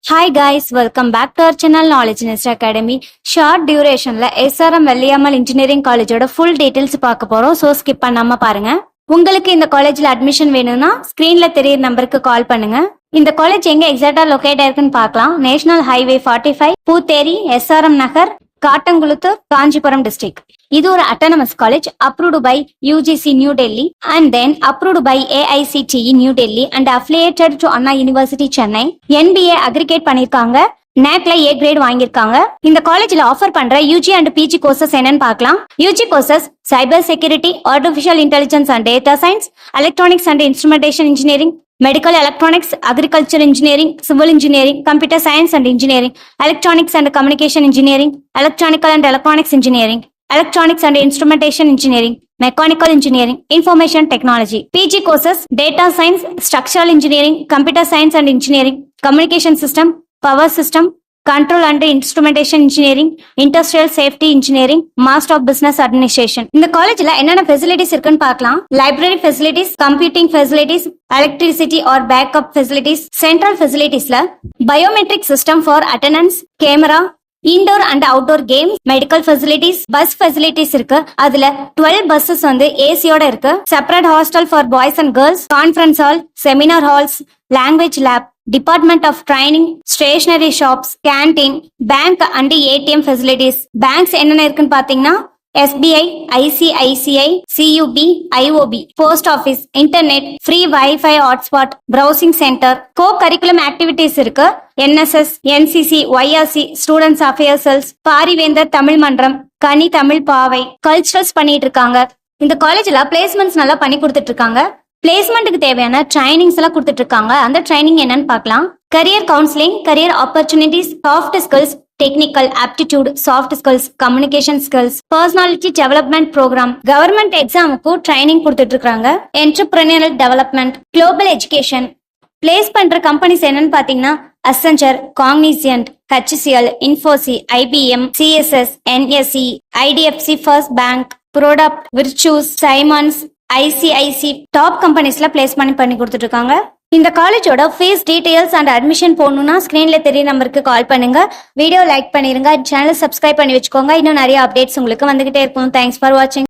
Hi guys, welcome back to our channel Knowledge Nest Academy. Short durationல SRM Velliammal engineering காலேஜோட full details பார்க்க போறோம். So skip பண்ணாம பாருங்க. உங்களுக்கு இந்த காலேஜ்ல அட்மிஷன் வேணும்னா ஸ்கிரீன்ல தெரியுற நம்பருக்கு கால் பண்ணுங்க. இந்த காலேஜ் எங்க எக்ஸாக்டா லொகேட் ஆயிருக்குன்னு பார்க்கலாம். நேஷனல் ஹைவே 45, பூத்தேரி, SRM நகர், காட்டங்குளத்தூர், காஞ்சிபுரம் டிஸ்ட்ரிக்ட். இது ஒரு autonomous college approved by UGC New Delhi and then approved by AICTE New Delhi and affiliated to Anna University Chennai. NBA aggregate பண்ணிருக்காங்க. NACல A கிரேட் வாங்கியிருக்காங்க. இந்த காலேஜ்ல ஆஃபர் பண்ற UG and PG கோர்சஸ் என்னன்னு பார்க்கலாம். UG courses cyber security, artificial intelligence and data science, electronics and instrumentation engineering, medical electronics, agriculture engineering, civil engineering, computer science and engineering, electronics and communication engineering, electronical and electronics engineering, electronics and instrumentation engineering, mechanical engineering, information technology. PG courses data science, structural engineering, computer science and engineering, communication system, power system, control and instrumentation engineering, industrial safety engineering, master of business administration. இந்த காலேஜ்ல என்னென்ன facilities இருக்குன்னு பார்க்கலாம். Library facilities, computing facilities, electricity or backup facilities. Central ஃபெசிலிட்டிஸ்ல biometric system for attendance, camera, indoor and outdoor games, medical facilities, bus facilities இருக்கு. அதுல 12 buses ஏசியோட இருக்கு. Separate hostel for boys and girls, conference hall, seminar halls, language lab, department of training, stationery shops, canteen, bank and ATM facilities. Banks என்னென்ன இருக்குன்னு பாத்தீங்கன்னா SBI, ICICI, CUB, IOB, post office, internet, free wifi hotspot, browsing centre. Cocurricular activities இருக்கு. NSS, NCC, YRC, students affairs cells, Paarivendhar Tamil மன்றம், கனி தமிழ் பாவை, culturals பண்ணிட்டு இருக்காங்க. இந்த காலேஜ்ல பிளேஸ்மெண்ட்ஸ் நல்லா பண்ணி கொடுத்துட்டு இருக்காங்க. பிளேஸ்மெண்ட்டுக்கு தேவையான ட்ரைனிங்ஸ் எல்லாம் கொடுத்துட்டு இருக்காங்க. அந்த ட்ரைனிங் என்னன்னு பார்க்கலாம். Career counselling, career opportunities, soft skills, technical aptitude, soft skills, communication skills, personality development programme, government எக்ஸாமுக்கு ட்ரைனிங் கொடுத்துட்டு இருக்காங்க. Entrepreneurial development, global education. Place பண்ற கம்பெனிஸ் என்னன்னு பாத்தீங்கன்னா Accenture, Cognizant, HCL, Infosys, IBM, CSS, NSE, IDFC first bank, product, Virtusa, Siemens, ICIC top கம்பெனிஸ்ல place பண்ணி கொடுத்துட்டு இருக்காங்க. இந்த காலேஜோட ஃபீஸ் டீடைல்ஸ் அண்ட் அட்மிஷன் போகணும்னா ஸ்கிரீன்ல தெரிய நம்பருக்கு கால் பண்ணுங்க. வீடியோ லைக் பண்ணிருங்க, சேனல் சப்ஸ்கிரைப் பண்ணி வச்சுக்கோங்க. இன்னும் நிறைய அப்டேட்ஸ் உங்களுக்கு வந்துகிட்டே இருக்கும். தேங்க்ஸ் ஃபார் வாட்சிங்.